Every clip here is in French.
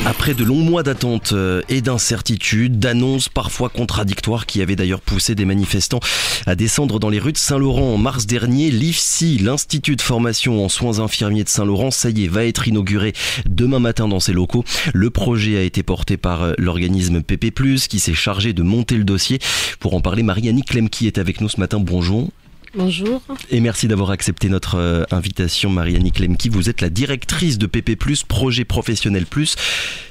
Après de longs mois d'attente et d'incertitude, d'annonces parfois contradictoires qui avaient d'ailleurs poussé des manifestants à descendre dans les rues de Saint-Laurent en mars dernier, l'IFSI, l'Institut de formation en soins infirmiers de Saint-Laurent, ça y est, va être inauguré demain matin dans ses locaux. Le projet a été porté par l'organisme PP+, qui s'est chargé de monter le dossier. Pour en parler, Marie-Annick Lemki est avec nous ce matin. Bonjour. Bonjour. Et merci d'avoir accepté notre invitation, Marie-Annick Lemki. Vous êtes la directrice de PP+, Projet Professionnel Plus.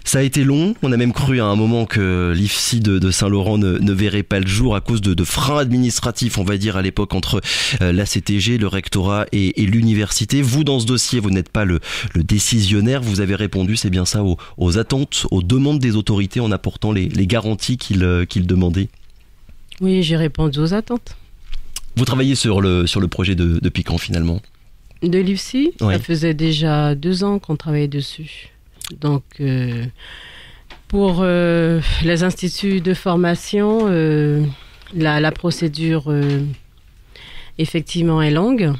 Ça a été long. On a même cru à un moment que l'IFSI de Saint-Laurent ne verrait pas le jour à cause de freins administratifs, on va dire, à l'époque, entre la CTG, le rectorat et l'université. Vous, dans ce dossier, vous n'êtes pas le décisionnaire. Vous avez répondu, c'est bien ça, aux attentes, aux demandes des autorités en apportant les garanties qu'ils demandaient. Oui, j'ai répondu aux attentes. Vous travaillez sur le projet depuis quand finalement ? De l'IFSI, oui. Ça faisait déjà 2 ans qu'on travaillait dessus. Donc, pour les instituts de formation, la procédure, effectivement, est longue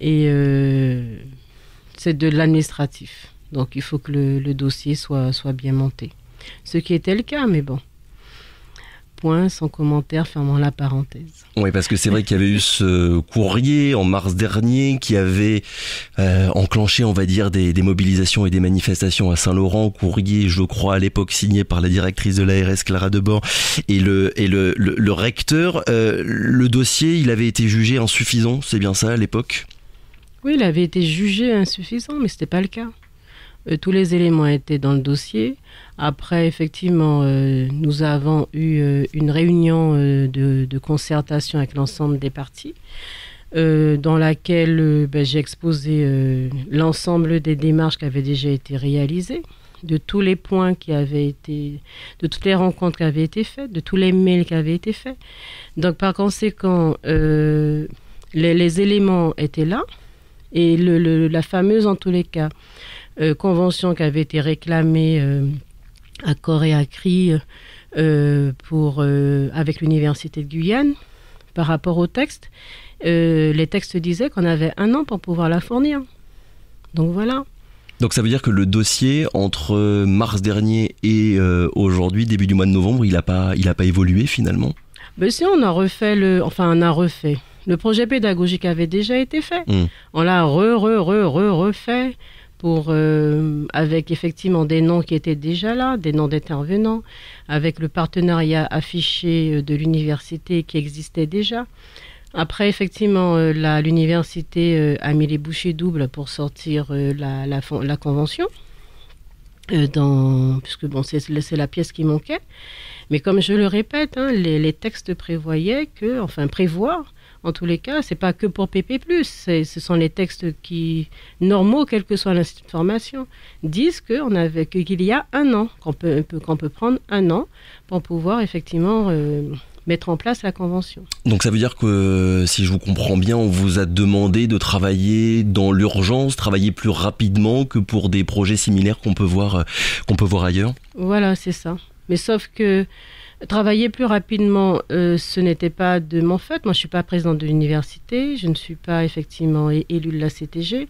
et c'est de l'administratif. Donc, il faut que le dossier soit bien monté. Ce qui était le cas, mais bon. Point, sans commentaire, fermant la parenthèse. Oui, parce que c'est vrai qu'il y avait eu ce courrier en mars dernier qui avait enclenché, on va dire, des mobilisations et des manifestations à Saint-Laurent. Courrier, je crois, à l'époque signé par la directrice de l'ARS, Clara Debord, et le recteur. Le dossier, il avait été jugé insuffisant, c'est bien ça, à l'époque ? Oui, il avait été jugé insuffisant, mais ce n'était pas le cas. Tous les éléments étaient dans le dossier. Après, effectivement, nous avons eu une réunion de concertation avec l'ensemble des parties, dans laquelle j'ai exposé l'ensemble des démarches qui avaient déjà été réalisées, de tous les points qui avaient été, de toutes les rencontres qui avaient été faites, de tous les mails qui avaient été faits. Donc, par conséquent, les éléments étaient là, et la fameuse, en tous les cas, convention qui avait été réclamée à corps et à cri avec l'Université de Guyane par rapport au texte. Les textes disaient qu'on avait 1 an pour pouvoir la fournir. Donc voilà. Donc ça veut dire que le dossier, entre mars dernier et aujourd'hui, début du mois de novembre, il n'a pas évolué finalement ? Ben si, on a refait Le projet pédagogique avait déjà été fait. On l'a refait. Avec effectivement des noms qui étaient déjà là, des noms d'intervenants, avec le partenariat affiché de l'université qui existait déjà. Après, effectivement, l'université a mis les bouchées doubles pour sortir la convention, puisque bon, c'est la pièce qui manquait. Mais comme je le répète, les textes prévoient, en tous les cas, c'est pas que pour PP+, ce sont les textes qui, normaux, quel que soit l'institut de formation, disent qu'il y a 1 an, qu'on peut prendre 1 an pour pouvoir effectivement mettre en place la convention. Donc ça veut dire que, si je vous comprends bien, on vous a demandé de travailler dans l'urgence, travailler plus rapidement que pour des projets similaires qu'on peut voir ailleurs ? Voilà, c'est ça. Mais sauf que travailler plus rapidement, ce n'était pas de mon fait. Moi, je ne suis pas présidente de l'université, je ne suis pas effectivement élue de la CTG.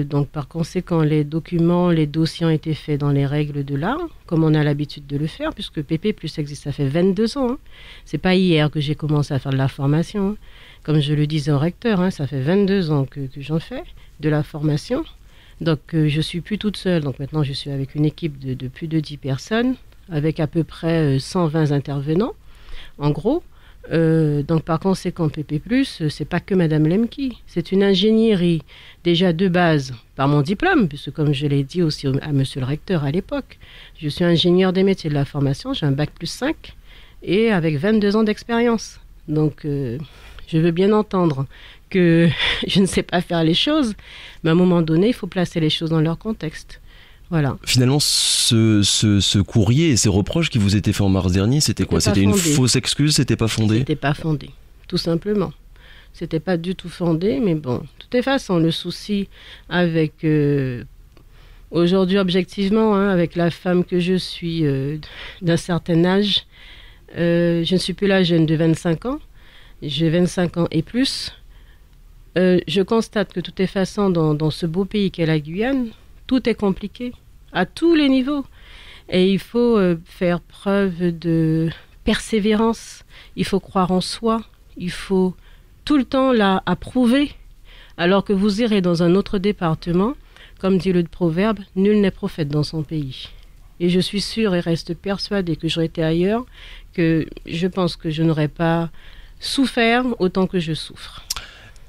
Donc, par conséquent, les documents, les dossiers ont été faits dans les règles de l'art, comme on a l'habitude de le faire, puisque PP+ existe, ça fait 22 ans. Ce n'est pas hier que j'ai commencé à faire de la formation. Comme je le disais au recteur, ça fait 22 ans que j'en fais de la formation. Donc, je ne suis plus toute seule. Donc, maintenant, je suis avec une équipe de plus de 10 personnes, avec à peu près 120 intervenants, en gros. Donc, par conséquent, PP+, c'est pas que Madame Lemki. C'est une ingénierie, déjà de base, par mon diplôme, puisque comme je l'ai dit aussi à Monsieur le recteur à l'époque, je suis ingénieur des métiers de la formation, j'ai un bac+5, et avec 22 ans d'expérience. Donc, je veux bien entendre que je ne sais pas faire les choses, mais à un moment donné, il faut placer les choses dans leur contexte. Voilà. Finalement, ce courrier et ces reproches qui vous étaient faits en mars dernier, c'était quoi ? C'était une fausse excuse ? C'était pas fondé ? C'était pas fondé, tout simplement. C'était pas du tout fondé, mais bon, de toute façon, le souci avec aujourd'hui, objectivement, avec la femme que je suis d'un certain âge, je ne suis plus la jeune de 25 ans, j'ai 25 ans et plus. Je constate que de toute façon, dans ce beau pays qu'est la Guyane, tout est compliqué. à tous les niveaux. Et il faut faire preuve de persévérance, il faut croire en soi, il faut tout le temps là approuver. Alors que vous irez dans un autre département, comme dit le proverbe, nul n'est prophète dans son pays. Et je suis sûre et reste persuadée que j'aurais été ailleurs, que je pense que je n'aurais pas souffert autant que je souffre.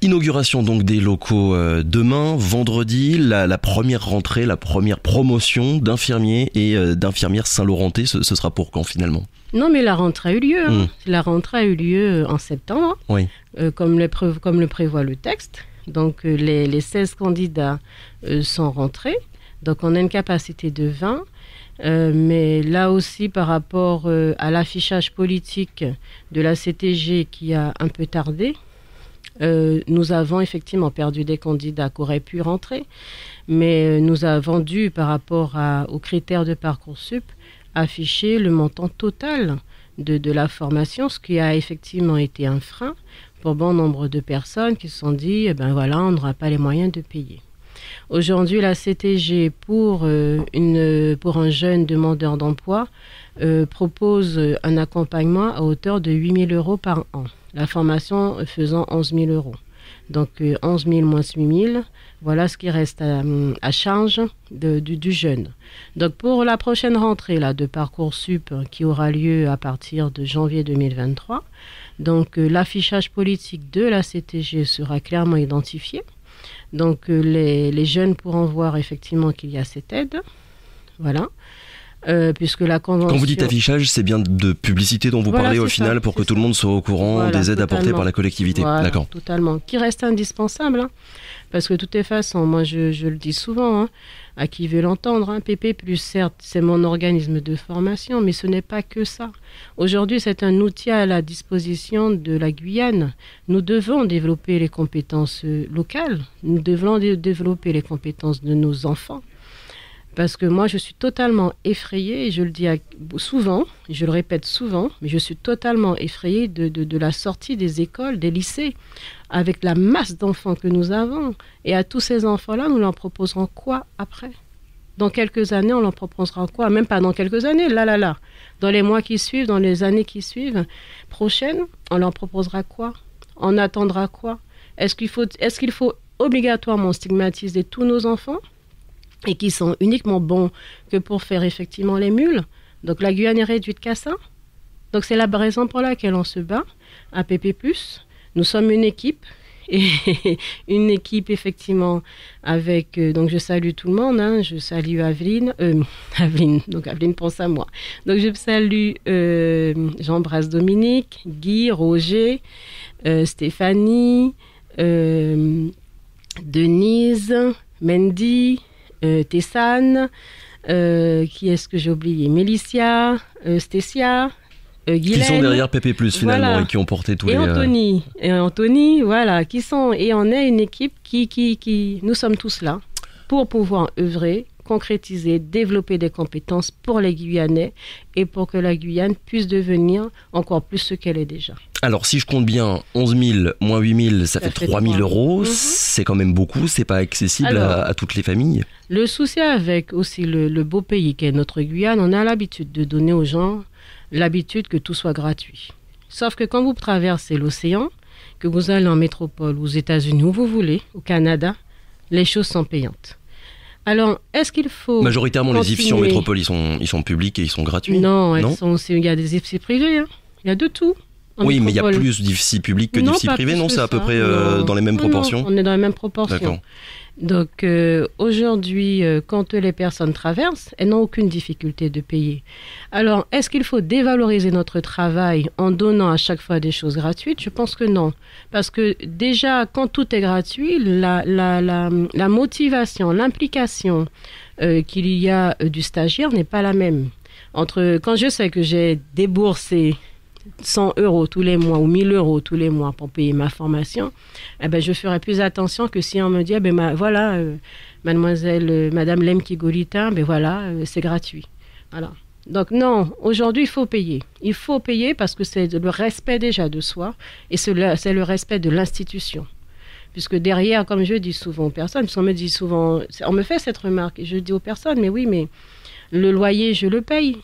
Inauguration donc des locaux demain, vendredi, la première rentrée, la première promotion d'infirmiers et d'infirmières Saint-Laurentais, ce sera pour quand finalement ? Non, mais la rentrée a eu lieu. La rentrée a eu lieu en septembre, oui. Comme le prévoit le texte. Donc les 16 candidats sont rentrés. Donc on a une capacité de 20. Mais là aussi, par rapport à l'affichage politique de la CTG qui a un peu tardé, nous avons effectivement perdu des candidats qui auraient pu rentrer, mais nous avons dû, par rapport aux critères de Parcoursup, afficher le montant total de la formation, ce qui a effectivement été un frein pour bon nombre de personnes qui se sont dit, ben voilà, on n'aura pas les moyens de payer. Aujourd'hui, la CTG, pour un jeune demandeur d'emploi, propose un accompagnement à hauteur de 8 000 € par an. La formation faisant 11 000 €. Donc 11 000 moins 8 000, voilà ce qui reste à charge du jeune. Donc pour la prochaine rentrée là, de Parcoursup qui aura lieu à partir de janvier 2023, donc l'affichage politique de la CTG sera clairement identifié. Donc les jeunes pourront voir effectivement qu'il y a cette aide. Voilà. Puisque la convention... Quand vous dites affichage, c'est bien de publicité dont vous parlez au final pour que tout le monde soit au courant des aides apportées par la collectivité. Voilà, d'accord. Totalement. Qui reste indispensable. Hein, parce que de toute façon, moi je le dis souvent, hein, à qui veut l'entendre, hein, PP+, certes, c'est mon organisme de formation, mais ce n'est pas que ça. Aujourd'hui, c'est un outil à la disposition de la Guyane. Nous devons développer les compétences locales. Nous devons développer les compétences de nos enfants. Parce que moi, je suis totalement effrayée, et je le dis souvent, et je le répète souvent, mais je suis totalement effrayée de la sortie des écoles, des lycées, avec la masse d'enfants que nous avons. Et à tous ces enfants-là, nous leur proposerons quoi après ? Dans quelques années, on leur proposera quoi ? Même pas dans quelques années, là. Dans les mois qui suivent, dans les années qui suivent, prochaines, on leur proposera quoi ? On attendra quoi ? Est-ce qu'il faut obligatoirement stigmatiser tous nos enfants ? Et qui sont uniquement bons que pour faire effectivement les mules. Donc la Guyane est réduite qu'à ça. Donc c'est la raison pour laquelle on se bat à PP+. Nous sommes une équipe, et une équipe effectivement avec... donc je salue tout le monde, hein, je salue Aveline, donc Aveline pense à moi. Donc je salue, j'embrasse Dominique, Guy, Roger, Stéphanie, Denise, Mendy... Tessane, qui est-ce que j'ai oublié ? Mélicia, Stécia, Guylaine. Qui sont derrière PP+, finalement, voilà. Et qui ont porté tous et les... Et Anthony, voilà, qui sont... Et on est une équipe qui... Nous sommes tous là pour pouvoir œuvrer, concrétiser, développer des compétences pour les Guyanais et pour que la Guyane puisse devenir encore plus ce qu'elle est déjà. Alors si je compte bien, 11 000 moins 8 000, ça fait 3 000 €. C'est quand même beaucoup, c'est pas accessible à toutes les familles. Le souci avec aussi le beau pays qu'est notre Guyane, on a l'habitude de donner aux gens l'habitude que tout soit gratuit. Sauf que quand vous traversez l'océan, que vous allez en métropole, aux États-Unis, où vous voulez, au Canada, les choses sont payantes. Alors, est-ce qu'il faut majoritairement, les IFSI en métropole, ils sont publics et ils sont gratuits. Non, il y a des IFSI privés, hein. Il y a de tout. Oui, mais il y a plus d'IFSI publics que d'IFSI privés, non ? C'est à peu près dans les mêmes proportions ? On est dans les mêmes proportions. D'accord. Donc, aujourd'hui, quand les personnes traversent, elles n'ont aucune difficulté de payer. Alors, est-ce qu'il faut dévaloriser notre travail en donnant à chaque fois des choses gratuites ? Je pense que non. Parce que déjà, quand tout est gratuit, la motivation, l'implication qu'il y a du stagiaire n'est pas la même. Quand je sais que j'ai déboursé 100 € tous les mois ou 1 000 € tous les mois pour payer ma formation, je ferai plus attention que si on me dit Madame Lemki Golita, c'est gratuit. Voilà. Donc non, aujourd'hui il faut payer. Il faut payer parce que c'est le respect déjà de soi et c'est le respect de l'institution. Puisque derrière, comme je dis souvent aux personnes, parce qu'on me dit souvent, on me fait cette remarque, et je dis aux personnes, mais oui, mais le loyer, je le paye.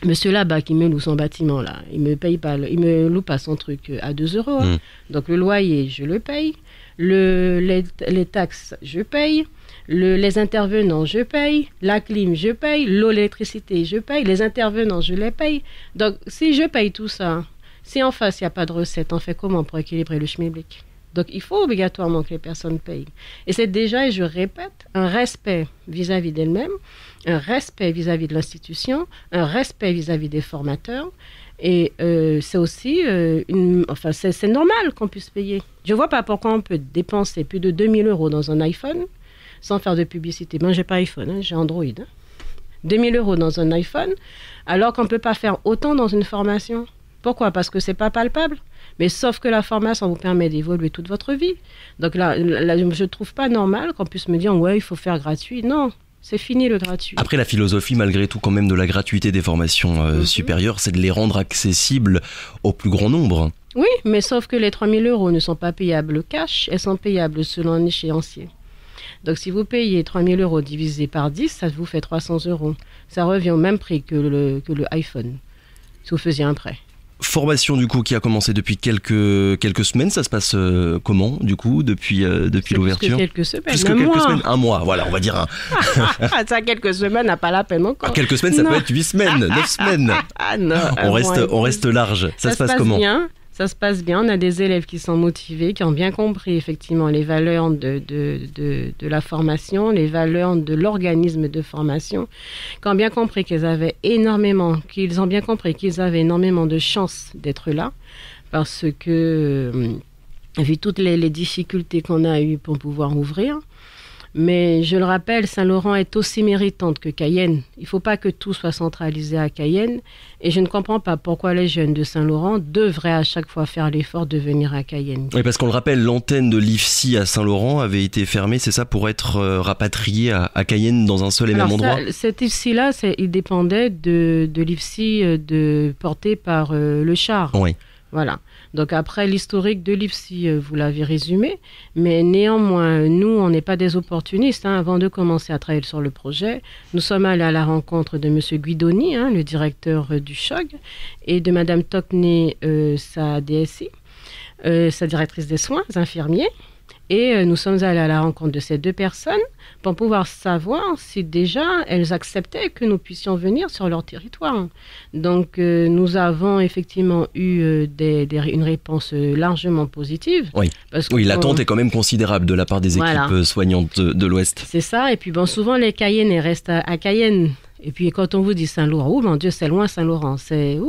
Monsieur là-bas qui me loue son bâtiment, là, il me loue pas son truc à 2 euros. Hein. Donc le loyer, je le paye. Les taxes, je paye. Les intervenants, je paye. La clim, je paye. L'eau, l'électricité, je paye. Les intervenants, je les paye. Donc si je paye tout ça, si en face, il n'y a pas de recette, on fait comment pour équilibrer le schmilblick? Donc il faut obligatoirement que les personnes payent. Et c'est déjà, et je répète, un respect vis-à-vis d'elles-mêmes, un respect vis-à-vis de l'institution, un respect vis-à-vis des formateurs. Et c'est aussi, c'est normal qu'on puisse payer. Je ne vois pas pourquoi on peut dépenser plus de 2000 € dans un iPhone sans faire de publicité. Moi, je n'ai pas iPhone, hein, j'ai Android. 2000 € dans un iPhone, alors qu'on ne peut pas faire autant dans une formation. Pourquoi? Parce que ce n'est pas palpable. Mais sauf que la formation vous permet d'évoluer toute votre vie. Donc là, je ne trouve pas normal qu'on puisse me dire « ouais, il faut faire gratuit ». Non, c'est fini le gratuit. Après, la philosophie, malgré tout, quand même, de la gratuité des formations supérieures, c'est de les rendre accessibles au plus grand nombre. Oui, mais sauf que les 3000 € ne sont pas payables cash, elles sont payables selon un échéancier. Donc si vous payez 3000 € divisé par 10, ça vous fait 300 €. Ça revient au même prix que le iPhone, si vous faisiez un prêt. Formation du coup qui a commencé depuis quelques semaines, ça se passe comment du coup depuis l'ouverture? Quelques semaines, plus que quelques semaines, un mois, voilà, on va dire ça, quelques semaines n'a pas la peine encore. Quelques semaines, ça peut être 8 semaines, 9 semaines. Non, on reste large. Ça se passe comment? Bien. Ça se passe bien, on a des élèves qui sont motivés, qui ont bien compris effectivement les valeurs de la formation, les valeurs de l'organisme de formation, qui ont bien compris qu'ils ont bien compris qu'ils avaient énormément de chance d'être là, parce que vu toutes les difficultés qu'on a eues pour pouvoir ouvrir. Mais je le rappelle, Saint-Laurent est aussi méritante que Cayenne. Il ne faut pas que tout soit centralisé à Cayenne. Et je ne comprends pas pourquoi les jeunes de Saint-Laurent devraient à chaque fois faire l'effort de venir à Cayenne. Oui, parce qu'on le rappelle, l'antenne de l'IFSI à Saint-Laurent avait été fermée, c'est ça, pour être rapatriée à Cayenne dans un seul et même endroit? Cet IFSI-là, il dépendait de l'IFSI porté par le char. Oui. Voilà. Donc après, l'historique de l'IFSI, vous l'avez résumé, mais néanmoins, nous, on n'est pas des opportunistes. Hein. Avant de commencer à travailler sur le projet, nous sommes allés à la rencontre de M. Guidoni, le directeur du CHOG, et de Mme Tocné, sa DSI, sa directrice des soins, infirmiers. Et nous sommes allés à la rencontre de ces deux personnes pour pouvoir savoir si déjà elles acceptaient que nous puissions venir sur leur territoire. Donc nous avons effectivement eu une réponse largement positive. Oui, l'attente est quand même considérable de la part des équipes soignantes de l'Ouest. C'est ça, et puis souvent les Cayennais restent à Cayenne. Et puis quand on vous dit Saint-Laurent, oh mon Dieu, c'est loin Saint-Laurent, c'est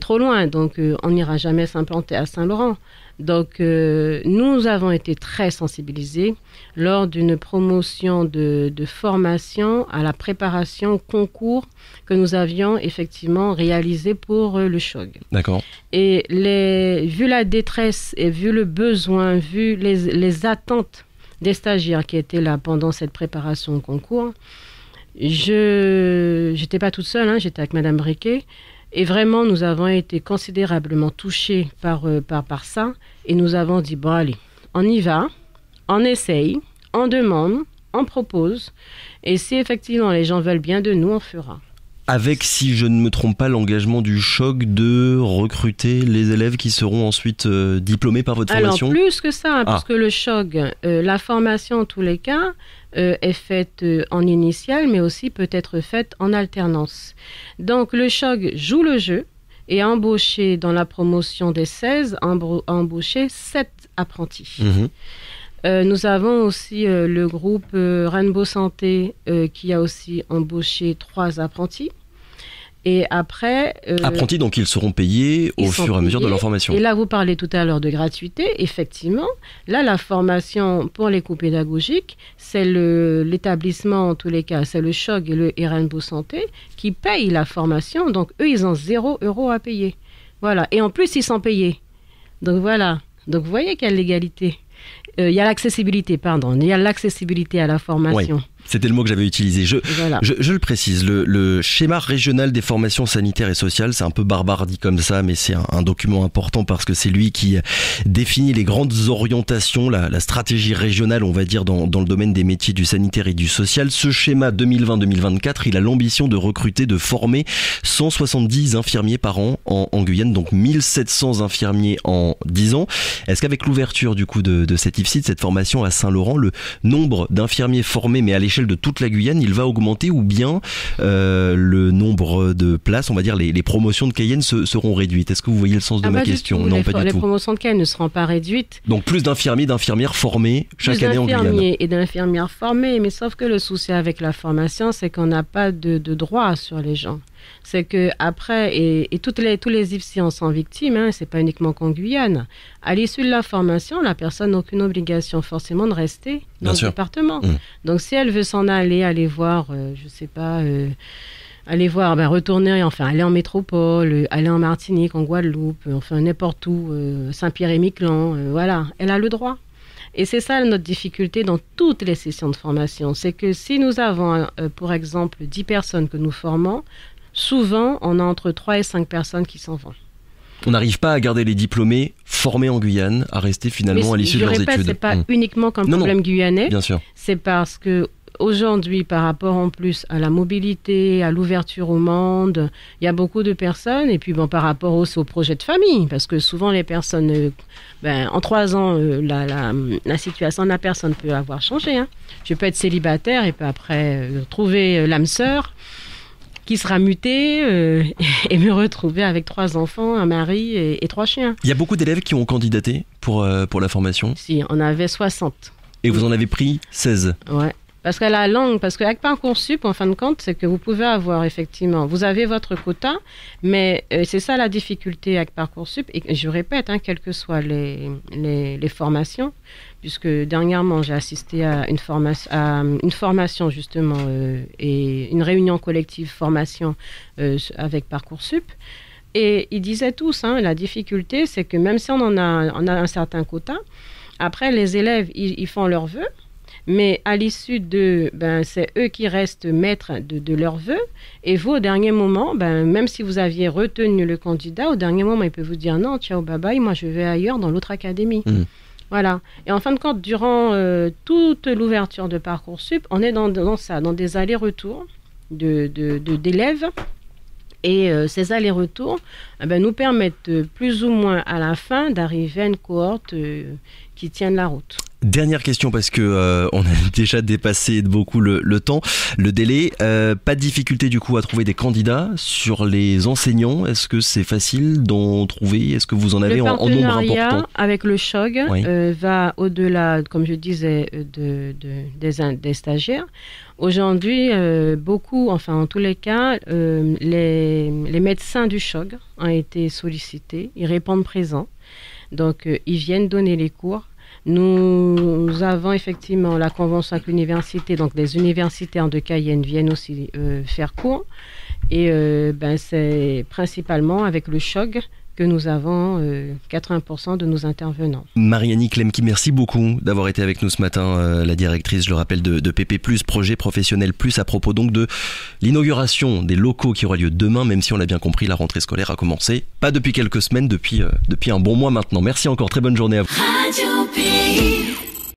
trop loin, donc on n'ira jamais s'implanter à Saint-Laurent. Donc nous avons été très sensibilisés lors d'une promotion de formation à la préparation au concours que nous avions effectivement réalisé pour le CHOG. D'accord. Et vu la détresse et vu le besoin, vu les attentes des stagiaires qui étaient là pendant cette préparation au concours, je n'étais pas toute seule, j'étais avec Madame Briquet. Et vraiment, nous avons été considérablement touchés par ça. Et nous avons dit, bon allez, on y va, on essaye, on demande, on propose. Et si effectivement les gens veulent bien de nous, on fera. Avec, si je ne me trompe pas, l'engagement du CHOG de recruter les élèves qui seront ensuite diplômés par votre formation? Alors plus que ça, parce que le CHOG, la formation en tous les cas, est faite en initiale, mais aussi peut être faite en alternance. Donc le CHOG joue le jeu et a embauché dans la promotion des 16, a embauché 7 apprentis. Nous avons aussi le groupe Rainbow Santé qui a aussi embauché 3 apprentis. Et après... apprentis, donc ils seront payés au fur et à mesure de leur formation. Et là, vous parlez tout à l'heure de gratuité. Effectivement, là, la formation pour les cours pédagogiques, c'est l'établissement, en tous les cas, c'est le CHOG et Rainbow Santé qui payent la formation. Donc, eux, ils ont 0 € à payer. Voilà. Et en plus, ils sont payés. Donc, voilà. Donc, vous voyez quelle l'égalité. Il y a l'accessibilité, Il y a l'accessibilité à la formation. C'était le mot que j'avais utilisé. Voilà. Je le précise, le schéma régional des formations sanitaires et sociales, c'est un peu barbare dit comme ça, mais c'est un document important parce que c'est lui qui définit les grandes orientations, la stratégie régionale, on va dire, dans le domaine des métiers du sanitaire et du social. Ce schéma 2020-2024, il a l'ambition de recruter, de former 170 infirmiers par an en Guyane, donc 1700 infirmiers en 10 ans. Est-ce qu'avec l'ouverture du coup de cet IFSI, de cette formation à Saint-Laurent, le nombre d'infirmiers formés, mais à l'échelle de toute la Guyane, il va augmenter ou bien le nombre de places, on va dire les promotions de Cayenne seront réduites? Est-ce que vous voyez le sens de ma question? Non, pas du tout. Les promotions de Cayenne ne seront pas réduites. Donc plus d'infirmiers, d'infirmières formés chaque année en Guyane. Plus d'infirmiers et d'infirmières formés, mais sauf que le souci avec la formation, c'est qu'on n'a pas de droit sur les gens. C'est que après, et tous les IFSI en sont victimes, hein, c'est pas uniquement qu'en Guyane. À l'issue de la formation, la personne n'a aucune obligation forcément de rester dans le département. Donc si elle veut s'en aller voir, retourner, enfin aller en métropole, aller en Martinique, en Guadeloupe, enfin n'importe où, Saint-Pierre-et-Miquelon, voilà, elle a le droit. Et c'est ça notre difficulté dans toutes les sessions de formation, c'est que si nous avons, pour exemple, 10 personnes que nous formons, souvent, on a entre 3 et 5 personnes qui s'en vont. On n'arrive pas à garder les diplômés formés en Guyane, à rester finalement à l'issue de leurs études. Je répète, c'est pas uniquement qu'un problème guyanais. Bien sûr. C'est parce que aujourd'hui, par rapport en plus à la mobilité, à l'ouverture au monde, il y a beaucoup de personnes. Et puis par rapport aussi au projet de famille, parce que souvent les personnes, en 3 ans, la situation de la personne peut avoir changé. Hein. Je peux être célibataire et puis après trouver l'âme sœur qui sera muté et me retrouver avec 3 enfants, un mari et 3 chiens. Il y a beaucoup d'élèves qui ont candidaté pour la formation? Si, on avait 60. Et vous en avez pris 16? Ouais. Parce qu'avec Parcoursup, en fin de compte, c'est que vous pouvez avoir effectivement, vous avez votre quota, mais c'est ça la difficulté avec Parcoursup. Et je répète, hein, quelles que soient les formations, puisque dernièrement j'ai assisté à une formation justement et une réunion collective formation avec Parcoursup. Et ils disaient tous, hein, la difficulté, c'est que même si on a un certain quota, après les élèves, ils font leurs vœux. Mais à l'issue c'est eux qui restent maîtres de leurs vœux. Et vous, au dernier moment, même si vous aviez retenu le candidat, au dernier moment, il peut vous dire non, ciao, bye bye, moi je vais ailleurs dans l'autre académie. Voilà. Et en fin de compte, durant toute l'ouverture de Parcoursup, on est dans des allers-retours d'élèves. Et ces allers-retours nous permettent plus ou moins à la fin d'arriver à une cohorte qui tienne la route. Dernière question parce que on a déjà dépassé de beaucoup le temps, le délai. Pas de difficulté du coup à trouver des candidats sur les enseignants. Est-ce que c'est facile d'en trouver? Est-ce que vous en avez en nombre important? Le partenariat avec le CHOG va au-delà, comme je disais, des stagiaires. Aujourd'hui, beaucoup, enfin en tous les cas, les médecins du CHOG ont été sollicités. Ils répondent présents. Donc, ils viennent donner les cours. Nous avons effectivement la convention avec l'université, donc les universitaires de Cayenne viennent aussi faire cours. Et c'est principalement avec le CHOG que nous avons 80% de nos intervenants. Marie-Annick Lemki, merci beaucoup d'avoir été avec nous ce matin, la directrice, je le rappelle, de PP+, Projet Professionnel Plus, à propos donc de l'inauguration des locaux qui aura lieu demain, même si on l'a bien compris, la rentrée scolaire a commencé, pas depuis quelques semaines, depuis un bon mois maintenant. Merci encore, très bonne journée à vous. Radio Pays.